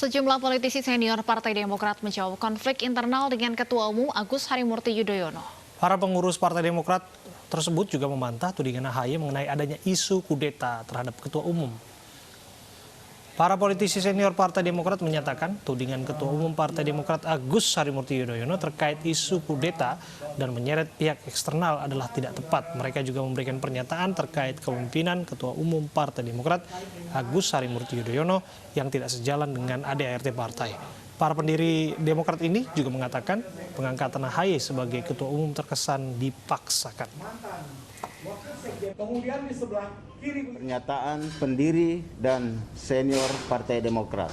Sejumlah politisi senior Partai Demokrat menjawab konflik internal dengan Ketua Umum Agus Harimurti Yudhoyono. Para pengurus Partai Demokrat tersebut juga membantah tudingan AHY mengenai adanya isu kudeta terhadap Ketua Umum. Para politisi senior Partai Demokrat menyatakan tudingan Ketua Umum Partai Demokrat Agus Harimurti Yudhoyono terkait isu kudeta dan menyeret pihak eksternal adalah tidak tepat. Mereka juga memberikan pernyataan terkait kepemimpinan Ketua Umum Partai Demokrat Agus Harimurti Yudhoyono yang tidak sejalan dengan ADART partai. Para pendiri Demokrat ini juga mengatakan pengangkatan AHY sebagai Ketua Umum terkesan dipaksakan. Kemudian di sebelah kiri pernyataan pendiri dan senior Partai Demokrat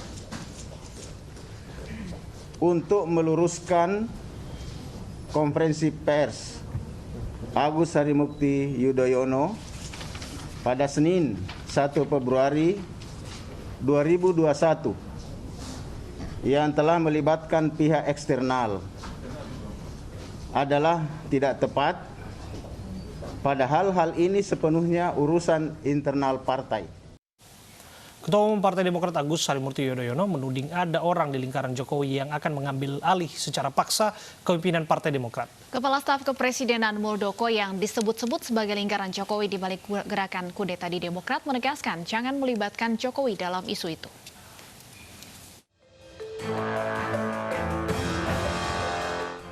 untuk meluruskan konferensi pers Agus Harimurti Yudhoyono pada Senin 1 Februari 2021 yang telah melibatkan pihak eksternal adalah tidak tepat. Padahal hal ini sepenuhnya urusan internal partai. Ketua Umum Partai Demokrat Agus Harimurti Yudhoyono menuding ada orang di lingkaran Jokowi yang akan mengambil alih secara paksa kepemimpinan Partai Demokrat. Kepala Staf Kepresidenan Muldoko yang disebut-sebut sebagai lingkaran Jokowi di balik gerakan kudeta di Demokrat menegaskan jangan melibatkan Jokowi dalam isu itu.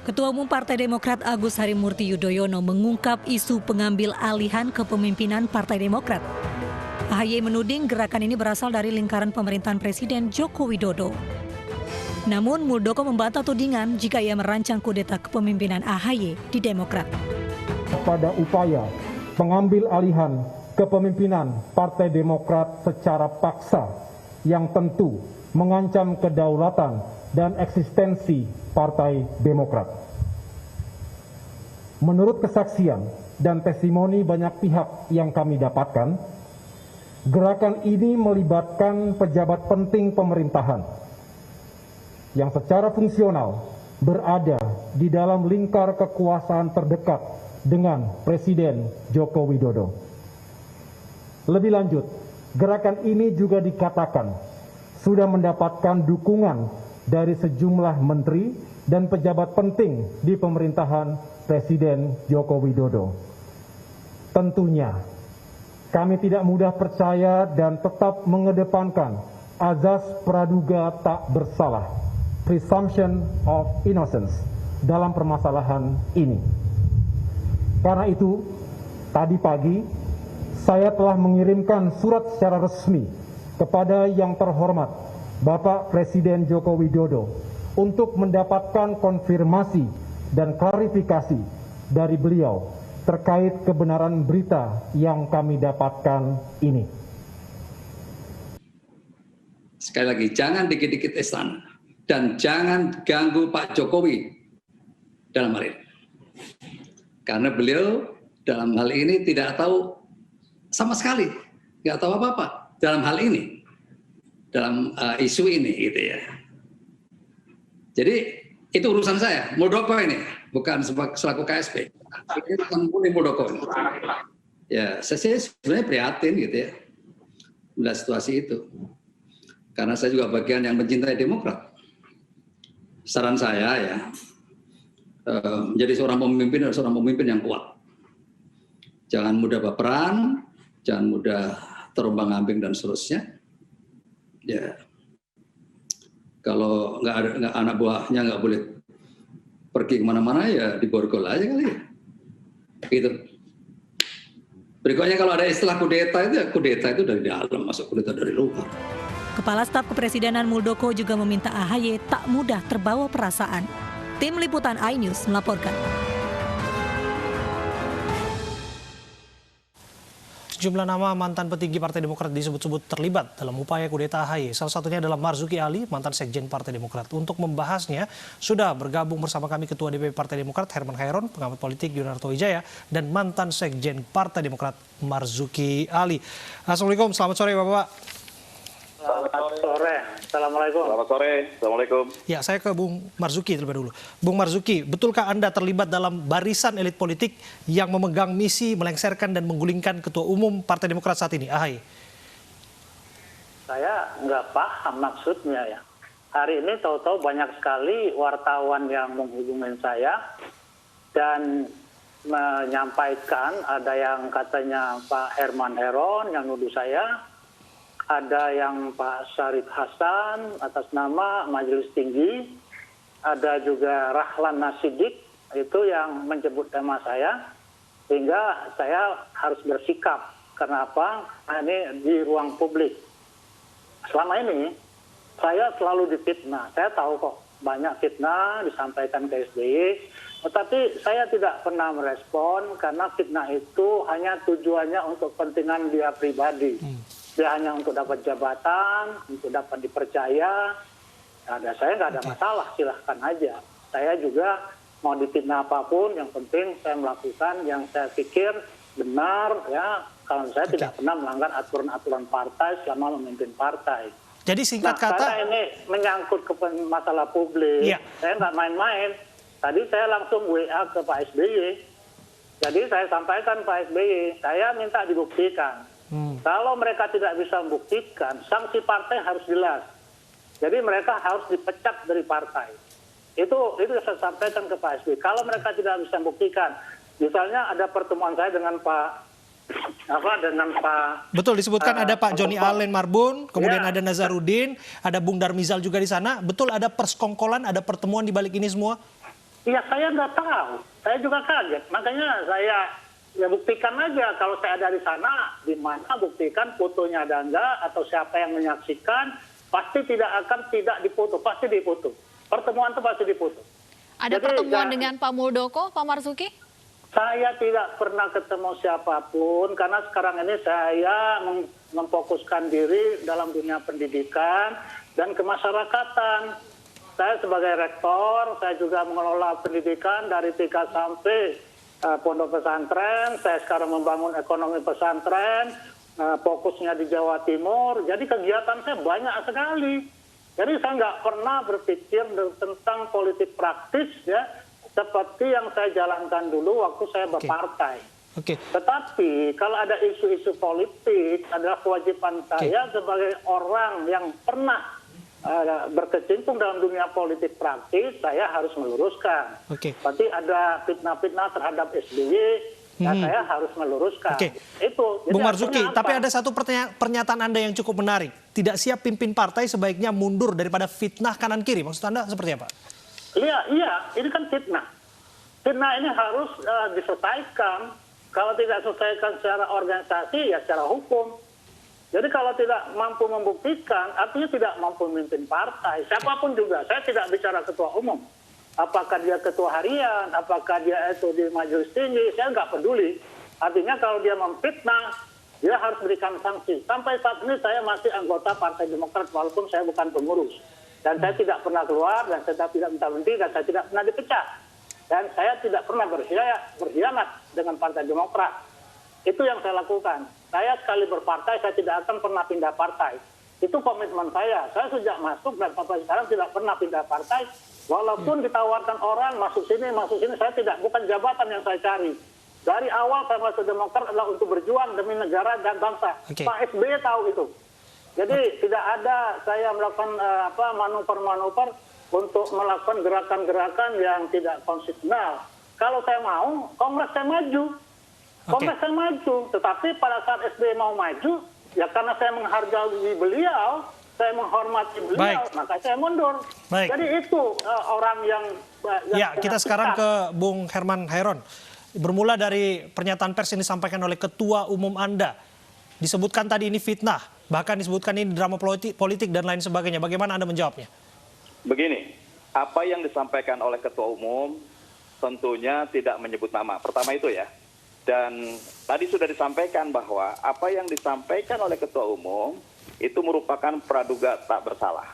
Ketua Umum Partai Demokrat Agus Harimurti Yudhoyono mengungkap isu pengambil alihan kepemimpinan Partai Demokrat. AHY menuding gerakan ini berasal dari lingkaran pemerintahan Presiden Joko Widodo. Namun Muldoko membantah tudingan jika ia merancang kudeta kepemimpinan AHY di Demokrat. Pada upaya pengambil alihan kepemimpinan Partai Demokrat secara paksa yang tentu mengancam kedaulatan dan eksistensi Partai Demokrat. Menurut kesaksian dan testimoni banyak pihak yang kami dapatkan, gerakan ini melibatkan pejabat penting pemerintahan yang secara fungsional berada di dalam lingkar kekuasaan terdekat dengan Presiden Joko Widodo. Lebih lanjut, gerakan ini juga dikatakan sudah mendapatkan dukungan dari sejumlah menteri dan pejabat penting di pemerintahan Presiden Joko Widodo. Tentunya, kami tidak mudah percaya dan tetap mengedepankan azas praduga tak bersalah, presumption of innocence, dalam permasalahan ini. Karena itu, tadi pagi, saya telah mengirimkan surat secara resmi kepada yang terhormat Bapak Presiden Joko Widodo untuk mendapatkan konfirmasi dan klarifikasi dari beliau terkait kebenaran berita yang kami dapatkan ini. Sekali lagi, jangan dikit-dikit istana dan jangan ganggu Pak Jokowi dalam hal ini. Karena beliau dalam hal ini tidak tahu sama sekali, nggak tahu apa-apa dalam hal ini. Dalam isu ini gitu ya. Jadi itu urusan saya, Muldoko ini, bukan selaku KSP. Ini bukan Muldoko ini. Ya, saya sebenarnya prihatin gitu ya. Melihat situasi itu. Karena saya juga bagian yang mencintai Demokrat. Saran saya ya, menjadi seorang pemimpin adalah seorang pemimpin yang kuat. Jangan mudah baperan, jangan mudah terombang-ambing dan seterusnya. Ya, kalau nggak ada anak buahnya nggak boleh pergi kemana-mana ya diborgol aja kali ya. Gitu. Berikutnya kalau ada istilah kudeta itu dari dalam, masuk kudeta dari luar. Kepala Staf Kepresidenan Muldoko juga meminta AHY tak mudah terbawa perasaan. Tim Liputan iNews melaporkan. Sejumlah nama mantan petinggi Partai Demokrat disebut-sebut terlibat dalam upaya kudeta AHY. Salah satunya adalah Marzuki Ali, mantan Sekjen Partai Demokrat. Untuk membahasnya, sudah bergabung bersama kami Ketua DPP Partai Demokrat Herman Khairon, pengamat politik Yunarto Wijaya, dan mantan Sekjen Partai Demokrat Marzuki Ali. Assalamualaikum, selamat sore Bapak. Selamat sore. Assalamualaikum. Selamat sore. Assalamualaikum. Ya, saya ke Bung Marzuki terlebih dulu. Bung Marzuki, betulkah Anda terlibat dalam barisan elit politik yang memegang misi melengsarkan dan menggulingkan Ketua Umum Partai Demokrat saat ini, AHY? Saya nggak paham maksudnya ya. hari ini tahu-tahu banyak sekali wartawan yang menghubungi saya dan menyampaikan, ada yang katanya Pak Herman Heron yang nuduh saya, ada yang Pak Syarif Hasan atas nama Majelis Tinggi, ada juga Rahlan Nasidik itu yang menyebut nama saya, sehingga saya harus bersikap. Kenapa? Nah, ini di ruang publik. Selama ini saya selalu difitnah. Saya tahu kok banyak fitnah disampaikan ke SBY, tetapi saya tidak pernah merespon karena fitnah itu hanya tujuannya untuk kepentingan dia pribadi. Dia hanya untuk dapat jabatan, untuk dapat dipercaya. Ada saya nggak ada masalah, silahkan aja. Saya juga mau difitnah apapun, yang penting saya melakukan yang saya pikir benar, ya. Kalau saya tidak pernah melanggar aturan-aturan partai selama memimpin partai. Jadi singkat kata, karena ini menyangkut ke masalah publik, iya. Saya nggak main-main. Tadi saya langsung WA ke Pak SBY. Jadi saya sampaikan Pak SBY, saya minta dibuktikan. Kalau mereka tidak bisa membuktikan, sanksi partai harus jelas. Jadi mereka harus dipecat dari partai. Itu saya sampaikan ke Pak SBY. Kalau mereka tidak bisa membuktikan, misalnya ada pertemuan saya dengan Pak betul disebutkan ada Pak Joni Allen Marbun, kemudian ada Nazarudin, ada Bung Darmizal juga di sana. Betul ada persekongkolan, ada pertemuan di balik ini semua? Iya, saya nggak tahu. Saya juga kaget. Makanya saya buktikan aja kalau saya ada di sana, di mana buktikan fotonya ada enggak, atau siapa yang menyaksikan, pasti tidak difoto, pasti difoto. Pertemuan itu pasti difoto. Ada pertemuan dengan Pak Muldoko, Pak Marzuki? Saya tidak pernah ketemu siapapun karena sekarang ini saya memfokuskan diri dalam dunia pendidikan dan kemasyarakatan. Saya sebagai rektor, saya juga mengelola pendidikan dari TK sampai pondok pesantren. Saya sekarang membangun ekonomi pesantren, fokusnya di Jawa Timur. Jadi kegiatan saya banyak sekali. Jadi saya nggak pernah berpikir tentang politik praktis, ya, seperti yang saya jalankan dulu waktu saya berpartai. Tetapi kalau ada isu-isu politik, adalah kewajiban saya sebagai orang yang pernah berkecimpung dalam dunia politik praktis, saya harus meluruskan. Berarti ada fitnah-fitnah terhadap SBY, saya harus meluruskan. Itu. Bung Marzuki, tapi ada satu pernyataan Anda yang cukup menarik. Tidak siap pimpin partai sebaiknya mundur daripada fitnah kanan kiri. Maksud Anda seperti apa? Iya, ini kan fitnah. Fitnah ini harus diselesaikan. Kalau tidak selesaikan secara organisasi, ya secara hukum. Jadi kalau tidak mampu membuktikan, artinya tidak mampu memimpin partai. Siapapun juga, saya tidak bicara ketua umum. Apakah dia ketua harian, apakah dia itu di majelis tinggi, saya nggak peduli. Artinya kalau dia memfitnah, dia harus berikan sanksi. Sampai saat ini saya masih anggota Partai Demokrat, walaupun saya bukan pengurus. Dan saya tidak pernah keluar, dan saya tidak minta berhenti, dan saya tidak pernah dipecat. Dan saya tidak pernah berkhianat dengan Partai Demokrat. Itu yang saya lakukan. Saya sekali berpartai, saya tidak akan pernah pindah partai. Itu komitmen saya. Saya sejak masuk dan sampai sekarang tidak pernah pindah partai. Walaupun ditawarkan orang masuk sini, saya tidak, bukan jabatan yang saya cari. Dari awal saya masuk Demokrat adalah untuk berjuang demi negara dan bangsa. Pak SBY tahu itu. Jadi tidak ada saya melakukan manuver-manuver untuk melakukan gerakan-gerakan yang tidak konstitusional. Kalau saya mau, Kongres saya maju. Kongres saya maju. Tetapi pada saat SBY mau maju, ya karena saya menghargai beliau, saya menghormati beliau, maka saya mundur. Jadi itu orang yang kita sekarang ke Bung Herman Heron. Bermula dari pernyataan pers yang disampaikan oleh Ketua Umum Anda. Disebutkan tadi ini fitnah, bahkan disebutkan ini drama politik dan lain sebagainya. Bagaimana Anda menjawabnya? Begini, apa yang disampaikan oleh Ketua Umum tentunya tidak menyebut nama. Pertama itu ya. Dan tadi sudah disampaikan bahwa apa yang disampaikan oleh Ketua Umum itu merupakan praduga tak bersalah.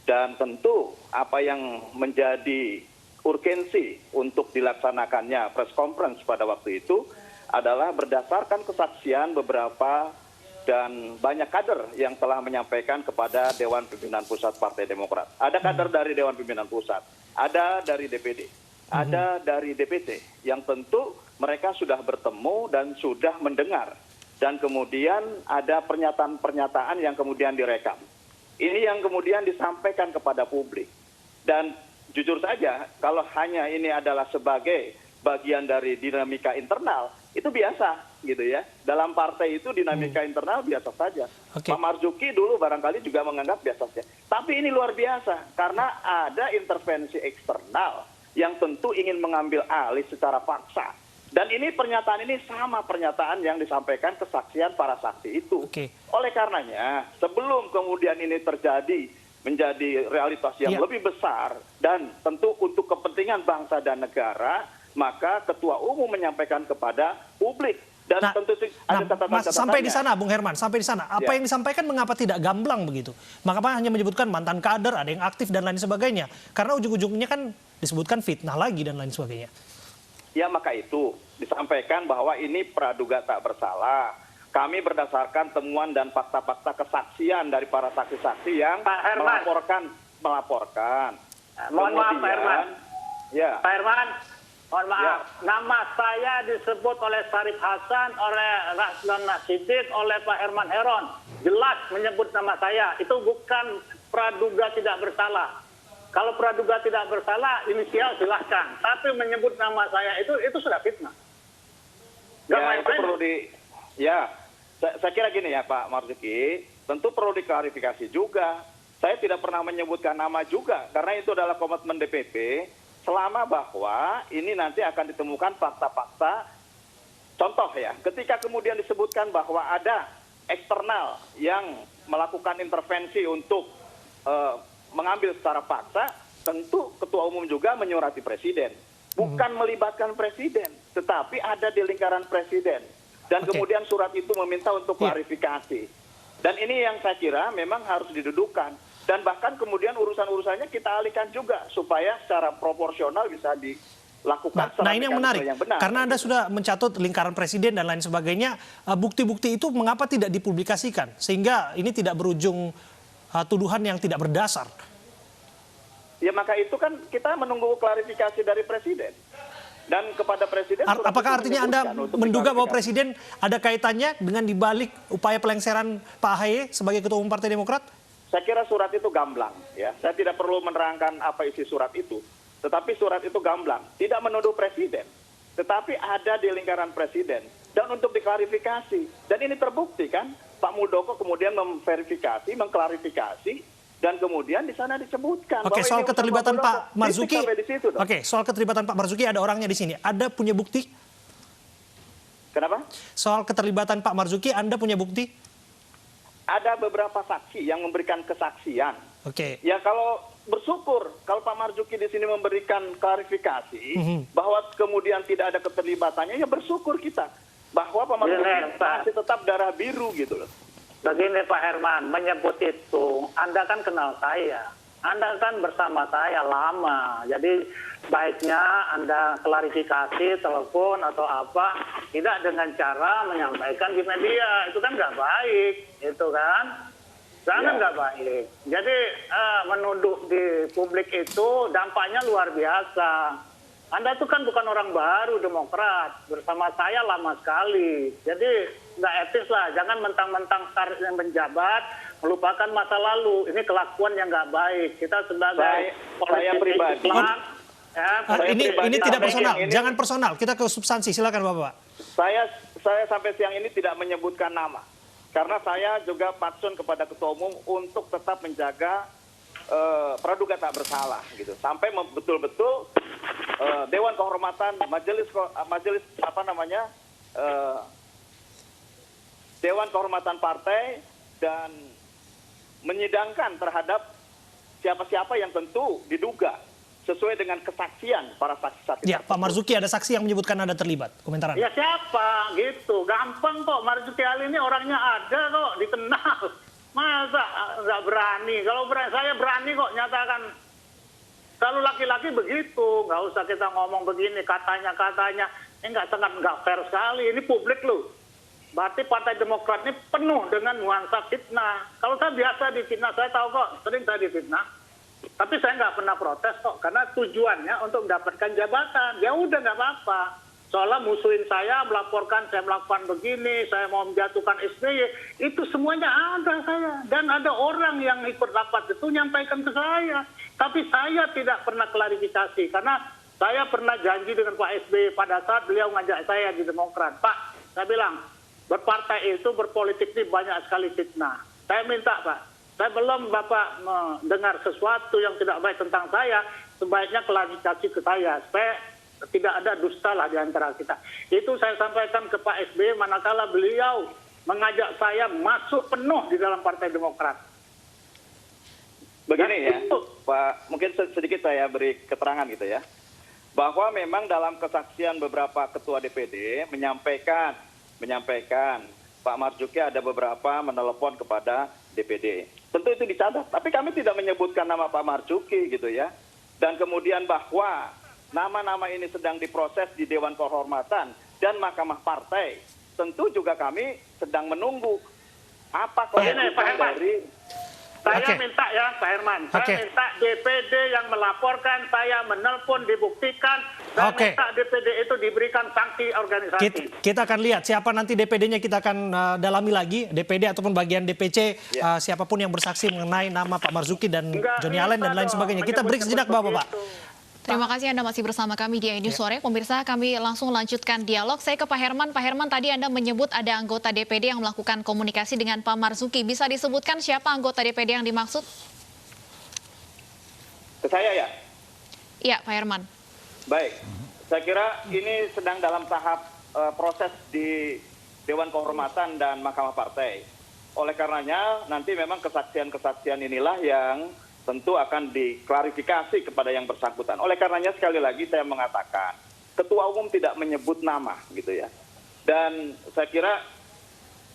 Dan tentu apa yang menjadi urgensi untuk dilaksanakannya press conference pada waktu itu adalah berdasarkan kesaksian beberapa dan banyak kader yang telah menyampaikan kepada Dewan Pimpinan Pusat Partai Demokrat. Ada kader dari Dewan Pimpinan Pusat, ada dari DPD, ada dari DPC, yang tentu mereka sudah bertemu dan sudah mendengar. Dan kemudian ada pernyataan-pernyataan yang kemudian direkam. ini yang kemudian disampaikan kepada publik. Dan jujur saja, kalau hanya ini adalah sebagai bagian dari dinamika internal, itu biasa gitu ya. Dalam partai itu dinamika internal biasa saja. Oke. Pak Marzuki dulu barangkali juga menganggap biasa saja. Tapi ini luar biasa karena ada intervensi eksternal yang tentu ingin mengambil alih secara paksa. Dan ini pernyataan ini sama pernyataan yang disampaikan kesaksian para saksi itu. Oke. Oleh karenanya, sebelum kemudian ini terjadi menjadi realitas yang Iya. lebih besar dan tentu untuk kepentingan bangsa dan negara, maka Ketua Umum menyampaikan kepada publik. Dan Nah, tentu ada catatan-catatannya. sampai di sana, Bung Herman, sampai di sana. Apa Ya. yang disampaikan mengapa tidak gamblang begitu? Mengapa hanya menyebutkan mantan kader, ada yang aktif dan lain sebagainya? Karena ujung-ujungnya kan disebutkan fitnah lagi dan lain sebagainya. Ya, maka itu disampaikan bahwa ini praduga tak bersalah. Kami berdasarkan temuan dan fakta-fakta kesaksian dari para saksi-saksi yang Pak Herman. melaporkan. Mohon maaf, Pak Herman. Ya. Pak Herman, mohon maaf. Ya. Nama saya disebut oleh Syarif Hasan, oleh Raslan Nasidik, oleh Pak Herman Heron. Jelas menyebut nama saya. Itu bukan praduga tidak bersalah. Kalau praduga tidak bersalah, inisial silahkan. Tapi menyebut nama saya itu sudah fitnah. Nggak Ya, itu main-main. perlu saya kira gini ya Pak Marzuki, tentu perlu diklarifikasi juga. Saya tidak pernah menyebutkan nama juga, karena itu adalah komitmen DPP, selama bahwa ini nanti akan ditemukan fakta-fakta. Contoh ya, ketika kemudian disebutkan bahwa ada eksternal yang melakukan intervensi untuk mengambil secara paksa, tentu Ketua Umum juga menyurati Presiden. Bukan melibatkan Presiden, tetapi ada di lingkaran Presiden. Dan Oke. kemudian surat itu meminta untuk Iya. klarifikasi. Dan ini yang saya kira memang harus didudukan. Dan bahkan kemudian urusan-urusannya kita alihkan juga, supaya secara proporsional bisa dilakukan secara Nah, ini yang mekanisme menarik, yang benar. karena Anda sudah mencatut lingkaran presiden dan lain sebagainya, bukti-bukti itu mengapa tidak dipublikasikan? Sehingga ini tidak berujung tuduhan yang tidak berdasar. Ya, maka itu kan kita menunggu klarifikasi dari Presiden. Dan kepada Presiden... surat Apakah itu artinya Anda menyebutkan untuk menduga bahwa diklarifikasi. Presiden ada kaitannya dengan dibalik upaya pelengseran Pak AHY sebagai Ketua Umum Partai Demokrat? Saya kira surat itu gamblang, ya. Saya tidak perlu menerangkan apa isi surat itu. Tetapi surat itu gamblang, tidak menuduh Presiden. Tetapi ada di lingkaran Presiden. Dan untuk diklarifikasi. Dan ini terbukti kan, Pak Muldoko kemudian memverifikasi, mengklarifikasi, dan kemudian di sana disebutkan. Oke, bahwa soal ini keterlibatan urusan Pak Muldoko. Marzuki. Titik sampai di situ dong. Oke, soal keterlibatan Pak Marzuki ada orangnya di sini. Ada punya bukti? Kenapa? Soal keterlibatan Pak Marzuki, Anda punya bukti? Ada beberapa saksi yang memberikan kesaksian. Oke. Ya, kalau bersyukur kalau Pak Marzuki di sini memberikan klarifikasi bahwa kemudian tidak ada keterlibatannya, ya bersyukur kita bahwa Pak Marzuki Pak. masih tetap darah biru gitu loh. Begini Pak Herman, menyebut itu, Anda kan kenal saya. Anda kan bersama saya lama. Jadi baiknya Anda klarifikasi, telepon atau apa, tidak dengan cara menyampaikan di media. Itu kan nggak baik, itu kan. Sangat nggak baik. Jadi menuduh di publik itu dampaknya luar biasa. Anda itu kan bukan orang baru Demokrat, bersama saya lama sekali. Jadi nggak etis lah, jangan mentang-mentang yang menjabat, melupakan masa lalu. Ini kelakuan yang nggak baik. Kita sebagai saya pribadi. Islam, ya, Ini tidak personal, ini- jangan personal. Kita ke substansi, silakan Bapak. Saya sampai siang ini tidak menyebutkan nama. Karena saya juga patsun kepada Ketua Umum untuk tetap menjaga praduga tak bersalah gitu. Sampai betul-betul Dewan Kehormatan Majelis Dewan Kehormatan Partai dan menyidangkan terhadap siapa-siapa yang tentu diduga sesuai dengan kesaksian para saksi-saksi. Ya, Pak Marzuki ada saksi yang menyebutkan Anda terlibat. Komentar Anda. Ya siapa gitu, gampang kok. Marzuki Ali ini orangnya ada kok, dikenal. Masa nggak berani? Kalau berani, saya berani kok nyatakan. Kalau laki-laki begitu, nggak usah kita ngomong begini, katanya. Ini sangat nggak fair sekali. Ini publik loh. Berarti Partai Demokrat ini penuh dengan nuansa fitnah. Kalau saya biasa difitnah, saya tahu kok, sering saya difitnah. Tapi saya nggak pernah protes kok, karena tujuannya untuk mendapatkan jabatan. Ya udah nggak apa-apa. Seolah musuhin saya, melaporkan saya melakukan begini, saya mau menjatuhkan SBY, itu semuanya ada saya. Dan ada orang yang ikut rapat itu menyampaikan ke saya. Tapi saya tidak pernah klarifikasi, karena saya pernah janji dengan Pak SBY pada saat beliau ngajak saya di Demokrat. Pak, saya bilang, berpartai itu, berpolitik ini banyak sekali fitnah. Saya minta, Pak, saya belum Bapak mendengar sesuatu yang tidak baik tentang saya, sebaiknya klarifikasi ke saya, supaya tidak ada dusta lah di antara kita. Itu saya sampaikan ke Pak SBY manakala beliau mengajak saya masuk penuh di dalam Partai Demokrat. Begini ya, Pak, mungkin sedikit saya beri keterangan gitu ya, bahwa memang dalam kesaksian beberapa ketua DPD menyampaikan Pak Marzuki ada beberapa menelepon kepada DPD. Tentu itu dicatat, tapi kami tidak menyebutkan nama Pak Marzuki gitu ya. Dan kemudian bahwa nama-nama ini sedang diproses di Dewan Kehormatan dan Mahkamah Partai. Tentu juga kami sedang menunggu apa keputusan dari... Saya minta ya Pak Herman, saya minta DPD yang melaporkan, saya menelpon, dibuktikan, saya minta DPD itu diberikan sanksi organisasi. Kita akan lihat siapa nanti DPD-nya, kita akan dalami lagi, DPD ataupun bagian DPC, siapapun yang bersaksi mengenai nama Pak Marzuki dan Johnny Allen dan lain sebagainya. Kita break sejenak Bapak-Bapak. Terima kasih Anda masih bersama kami di iNews Sore. Pemirsa, kami langsung lanjutkan dialog. Saya ke Pak Herman. Pak Herman, tadi Anda menyebut ada anggota DPD yang melakukan komunikasi dengan Pak Marzuki. Bisa disebutkan siapa anggota DPD yang dimaksud? Ke saya ya? Iya, Pak Herman. Baik, saya kira ini sedang dalam tahap proses di Dewan Kehormatan dan Mahkamah Partai. Oleh karenanya, nanti memang kesaksian-kesaksian inilah yang tentu akan diklarifikasi kepada yang bersangkutan. Oleh karenanya sekali lagi saya mengatakan, Ketua Umum tidak menyebut nama gitu ya. Dan saya kira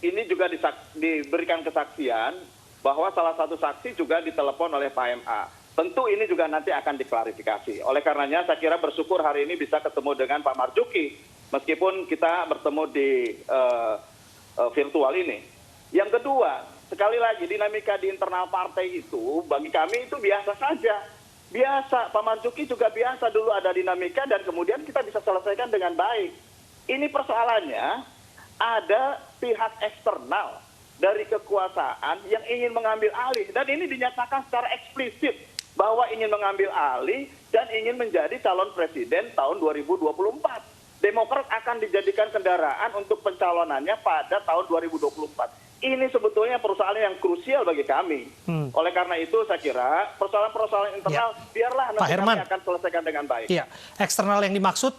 ini juga diberikan kesaksian bahwa salah satu saksi juga ditelepon oleh Pak MA. Tentu ini juga nanti akan diklarifikasi. Oleh karenanya saya kira bersyukur hari ini bisa ketemu dengan Pak Marzuki, meskipun kita bertemu di virtual ini. Yang kedua, sekali lagi, dinamika di internal partai itu bagi kami itu biasa saja. Biasa, Pak Marzuki juga biasa dulu ada dinamika dan kemudian kita bisa selesaikan dengan baik. Ini persoalannya ada pihak eksternal dari kekuasaan yang ingin mengambil alih. Dan ini dinyatakan secara eksplisit bahwa ingin mengambil alih dan ingin menjadi calon presiden tahun 2024. Demokrat akan dijadikan kendaraan untuk pencalonannya pada tahun 2024. Ini sebetulnya persoalan yang krusial bagi kami. Oleh karena itu saya kira persoalan-persoalan internal biarlah nanti kami akan selesaikan dengan baik. Iya, eksternal yang dimaksud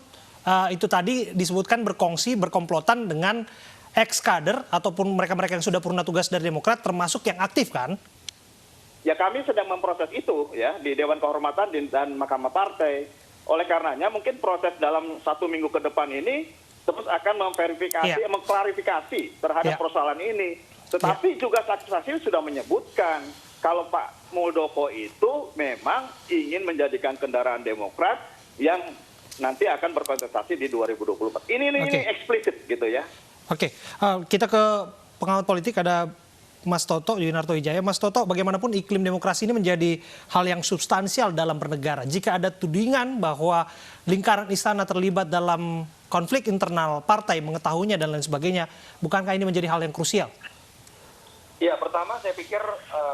itu tadi disebutkan berkongsi, berkomplotan dengan ex-kader ataupun mereka-mereka yang sudah purna tugas dari Demokrat termasuk yang aktif kan? Ya kami sedang memproses itu ya di Dewan Kehormatan dan Mahkamah Partai. Oleh karenanya mungkin proses dalam 1 minggu ke depan ini terus akan memverifikasi, mengklarifikasi terhadap persoalan ini. Tetapi juga saksi-saksi sudah menyebutkan kalau Pak Muldoko itu memang ingin menjadikan kendaraan Demokrat yang nanti akan berkontestasi di 2024. Ini eksplisit gitu ya. Kita ke pengawat politik, ada Mas Toto Yunarto Wijaya. Mas Toto, bagaimanapun iklim demokrasi ini menjadi hal yang substansial dalam bernegara. Jika ada tudingan bahwa lingkaran istana terlibat dalam konflik internal partai, mengetahuinya dan lain sebagainya, bukankah ini menjadi hal yang krusial? Ya, pertama saya pikir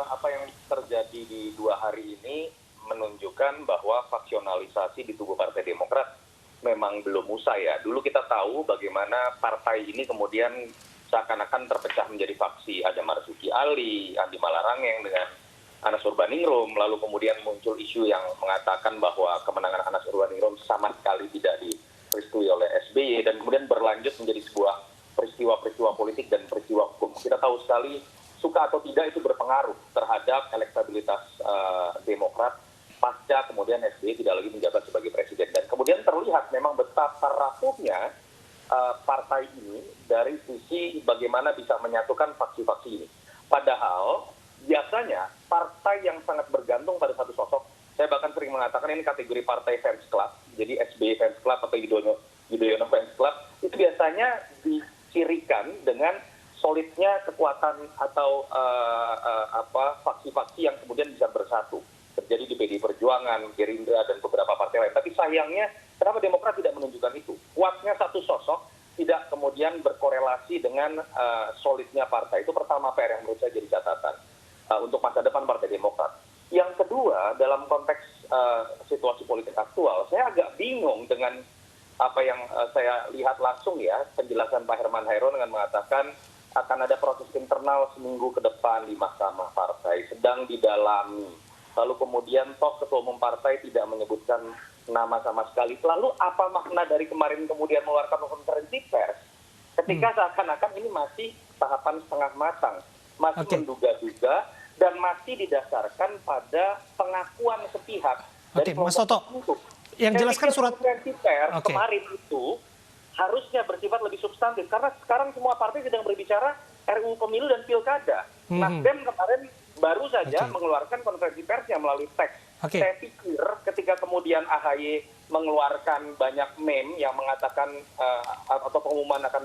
apa yang terjadi di 2 hari ini menunjukkan bahwa faksionalisasi di tubuh Partai Demokrat memang belum usai ya. Dulu kita tahu bagaimana partai ini kemudian seakan-akan terpecah menjadi faksi. Ada Marzuki Ali, Andi Malarangeng dengan Anas Urbaningrum, lalu kemudian muncul isu yang mengatakan bahwa kemenangan Anas Urbaningrum sama sekali tidak direstui oleh SBY, dan kemudian berlanjut menjadi sebuah peristiwa-peristiwa politik dan peristiwa hukum. Kita tahu sekali, suka atau tidak itu berpengaruh terhadap elektabilitas Demokrat pasca kemudian SBY tidak lagi menjabat sebagai presiden. Dan kemudian terlihat memang betapa rapuhnya partai ini dari sisi bagaimana bisa menyatukan faksi-faksi ini. Padahal biasanya partai yang sangat bergantung pada satu sosok, saya bahkan sering mengatakan ini kategori partai fans club, jadi SBY fans club atau Yudhoyono fans club, itu biasanya dicirikan dengan solidnya kekuatan atau faksi-faksi yang kemudian bisa bersatu. Terjadi di PDI Perjuangan, Gerindra, dan beberapa partai lain. Tapi sayangnya Kenapa Demokrat tidak menunjukkan itu? Kuatnya satu sosok tidak kemudian berkorelasi dengan solidnya partai. Itu pertama PR yang menurut saya jadi catatan untuk masa depan Partai Demokrat. Yang kedua, dalam konteks situasi politik aktual, saya agak bingung dengan apa yang saya lihat langsung ya, penjelasan Pak Herman Hairon dengan mengatakan akan ada proses internal seminggu ke depan di Mahkamah Partai, sedang didalami. Lalu kemudian toh Ketua Umum Partai tidak menyebutkan nama sama sekali. Lalu apa makna dari kemarin kemudian mengeluarkan konferensi pers ketika seakan-akan ini masih tahapan setengah matang, masih menduga-duga dan masih didasarkan pada pengakuan sepihak dari Mas Toto, yang jelaskan surat konferensi pers kemarin itu harusnya bersifat lebih substantif karena sekarang semua partai sedang berbicara RUU Pemilu dan Pilkada. Nasdem kemarin baru saja mengeluarkan konferensi persnya melalui teks. Saya pikir ketika kemudian AHY mengeluarkan banyak meme yang mengatakan atau pengumuman akan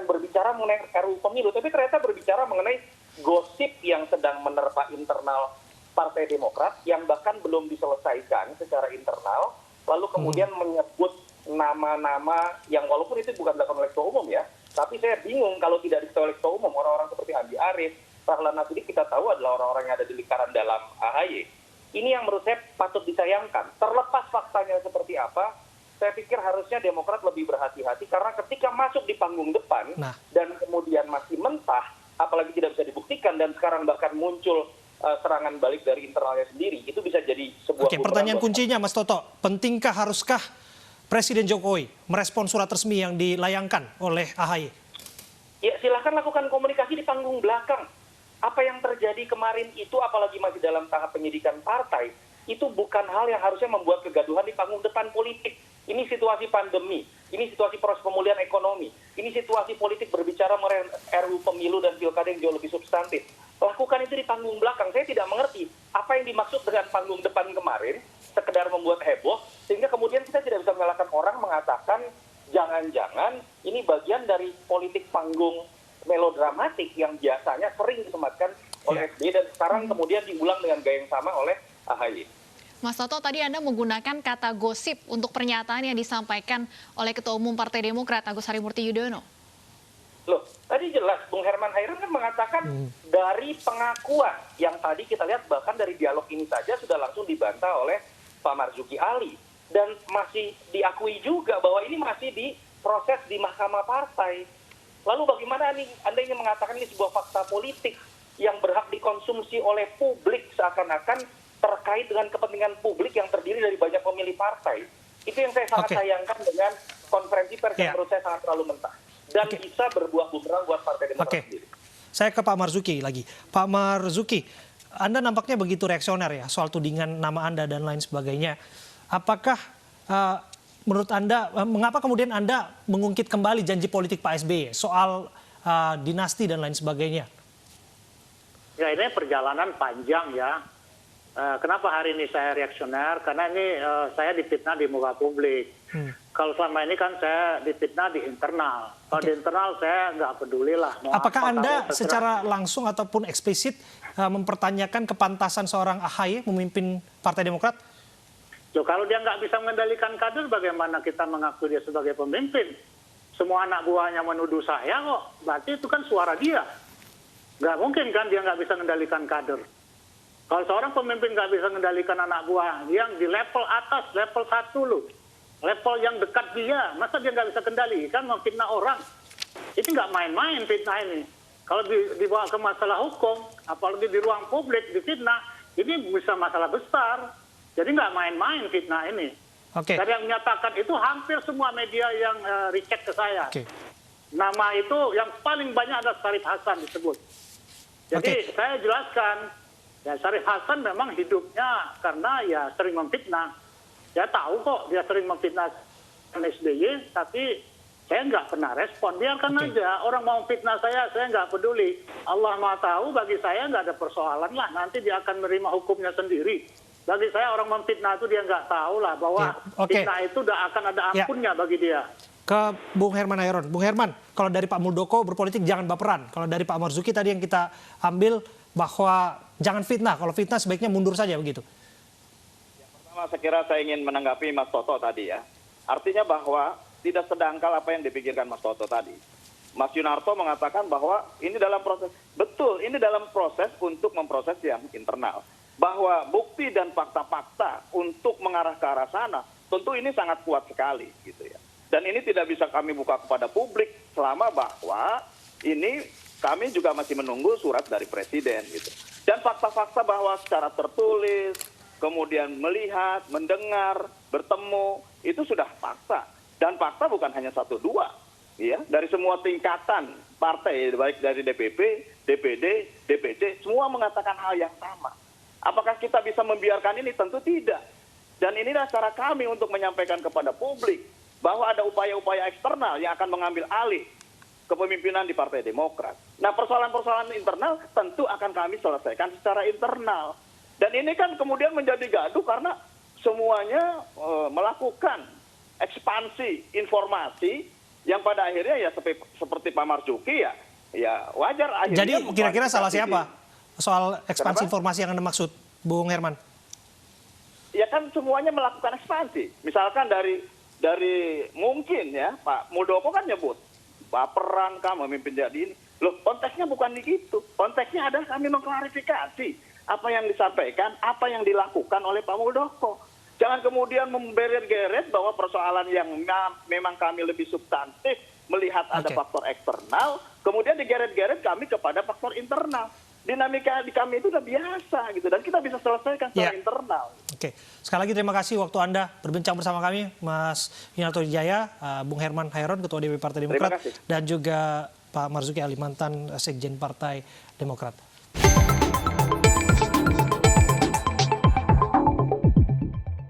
berbicara mengenai RUU Pemilu, tapi ternyata berbicara mengenai gosip yang sedang menerpa internal Partai Demokrat yang bahkan belum diselesaikan secara internal, lalu kemudian menyebut nama-nama yang walaupun itu bukan dilakukan oleh Ketua Umum ya, tapi saya bingung kalau tidak diketahui oleh Ketua Umum, orang-orang seperti Andi Arief, Rahlan Nasidik kita tahu adalah orang-orang yang ada di lingkaran dalam AHY. Ini yang menurut saya patut disayangkan. Terlepas faktanya seperti apa, saya pikir harusnya Demokrat lebih berhati-hati karena ketika masuk di panggung depan dan kemudian masih mentah, apalagi tidak bisa dibuktikan dan sekarang bahkan muncul serangan balik dari internalnya sendiri, itu bisa jadi sebuah pertanyaan kuncinya Mas Toto, pentingkah haruskah Presiden Jokowi merespon surat resmi yang dilayangkan oleh AHY? Ya silahkan lakukan komunikasi di panggung belakang. Apa yang terjadi kemarin itu apalagi masih dalam tahap penyidikan partai, itu bukan hal yang harusnya membuat kegaduhan di panggung depan politik. Ini situasi pandemi, ini situasi proses pemulihan ekonomi, ini situasi politik berbicara mengenai RUU Pemilu dan Pilkada yang jauh lebih substantif. Lakukan itu di panggung belakang. Saya tidak mengerti apa yang dimaksud dengan panggung depan kemarin, sekedar membuat heboh, sehingga kemudian kita tidak bisa menyalahkan orang mengatakan jangan-jangan ini bagian dari politik panggung melodramatik yang biasanya sering disematkan oleh SBY dan sekarang kemudian diulang dengan gaya yang sama oleh AHY. Mas Toto, tadi Anda menggunakan kata gosip untuk pernyataan yang disampaikan oleh Ketua Umum Partai Demokrat Agus Harimurti Yudhoyono. Loh, tadi jelas Bung Herman Hairon kan mengatakan dari pengakuan yang tadi kita lihat bahkan dari dialog ini saja sudah langsung dibantah oleh Pak Marzuki Ali. Dan masih diakui juga bahwa ini masih diproses di Mahkamah Partai. Lalu bagaimana Anda ingin mengatakan ini sebuah fakta politik yang berhak dikonsumsi oleh publik seakan-akan terkait dengan kepentingan publik yang terdiri dari banyak pemilih partai. Itu yang saya sangat sayangkan dengan konferensi pers yang menurut saya sangat terlalu mentah. Dan bisa berbuah bumerang buat Partai Demokrat sendiri. Saya ke Pak Marzuki lagi. Pak Marzuki, Anda nampaknya begitu reaksioner ya soal tudingan nama Anda dan lain sebagainya. Apakah menurut Anda, mengapa kemudian Anda mengungkit kembali janji politik Pak SBY soal dinasti dan lain sebagainya? Ya ini perjalanan panjang ya. Kenapa hari ini saya reaksioner? Karena ini saya difitnah di muka publik. Kalau selama ini kan saya difitnah di internal. Kalau di internal saya nggak peduli lah. Apakah Anda secara langsung ataupun eksplisit mempertanyakan kepantasan seorang AHY memimpin Partai Demokrat? Loh, kalau dia nggak bisa mengendalikan kader, bagaimana kita mengaku dia sebagai pemimpin? Semua anak buahnya menuduh saya kok. Berarti itu kan suara dia. Nggak mungkin kan dia nggak bisa mengendalikan kader. Kalau seorang pemimpin nggak bisa mengendalikan anak buah yang di level atas, level 1 loh. Level yang dekat dia, masa dia nggak bisa kendali? Kan mau fitnah orang. Itu nggak main-main fitnah ini. Kalau dibawa ke masalah hukum, apalagi di ruang publik, di fitnah, ini bisa masalah besar. Jadi nggak main-main fitnah ini. Dan yang menyatakan itu hampir semua media yang recheck ke saya. Nama itu yang paling banyak adalah Syarif Hasan disebut. Jadi saya jelaskan, ya Syarif Hasan memang hidupnya karena ya sering memfitnah. Saya tahu kok dia sering memfitnah SBY, tapi saya nggak pernah respon. Biarkan aja orang mau fitnah saya nggak peduli. Allah Maha tahu, bagi saya nggak ada persoalan lah. Nanti dia akan menerima hukumnya sendiri. Bagi saya orang memfitnah itu dia nggak tahu lah bahwa fitnah itu udah akan ada ampunnya bagi dia. Ke Bung Herman Hairon. Bung Herman, kalau dari Pak Muldoko berpolitik jangan baperan. Kalau dari Pak Marzuki tadi yang kita ambil bahwa jangan fitnah. Kalau fitnah sebaiknya mundur saja begitu. Saya kira saya ingin menanggapi Mas Toto tadi ya. Artinya bahwa tidak sedangkal apa yang dipikirkan Mas Toto tadi. Mas Yunarto mengatakan bahwa ini dalam proses, betul, ini dalam proses untuk memproses yang internal. Bahwa bukti dan fakta-fakta untuk mengarah ke arah sana, tentu ini sangat kuat sekali gitu ya. Dan ini tidak bisa kami buka kepada publik selama bahwa ini kami juga masih menunggu surat dari Presiden gitu. Dan fakta-fakta bahwa secara tertulis, kemudian melihat, mendengar, bertemu, itu sudah fakta. Dan fakta bukan hanya 1, 2. Ya, dari semua tingkatan partai, baik dari DPP, DPD, DPD, semua mengatakan hal yang sama. Apakah kita bisa membiarkan ini? Tentu tidak. Dan inilah cara kami untuk menyampaikan kepada publik bahwa ada upaya-upaya eksternal yang akan mengambil alih kepemimpinan di Partai Demokrat. Nah, persoalan-persoalan internal tentu akan kami selesaikan secara internal. Dan ini kan kemudian menjadi gaduh karena semuanya melakukan ekspansi informasi yang pada akhirnya ya seperti Pak Marzuki ya wajar akhirnya. Jadi kira-kira salah siapa soal ekspansi Kenapa? informasi yang Anda maksud, Bung Herman? Ya kan semuanya melakukan ekspansi. Misalkan dari mungkin ya Pak Muldoko kan nyebut baperan kamu memimpin jadi ini. Loh, konteksnya bukan di situ. Konteksnya adalah kami mengklarifikasi apa yang disampaikan, apa yang dilakukan oleh Pak Muldoko. Jangan kemudian memberet-geret bahwa persoalan yang memang kami lebih substantif melihat ada faktor eksternal, kemudian digeret-geret kami kepada faktor internal. Dinamika di kami itu udah biasa gitu, dan kita bisa selesaikan secara internal. Oke, sekali lagi terima kasih waktu Anda berbincang bersama kami, Mas Yunarto Wijaya, Bung Herman Hairon, Ketua DPP Partai Demokrat, dan juga Pak Marzuki Ali, mantan Sekjen Partai Demokrat.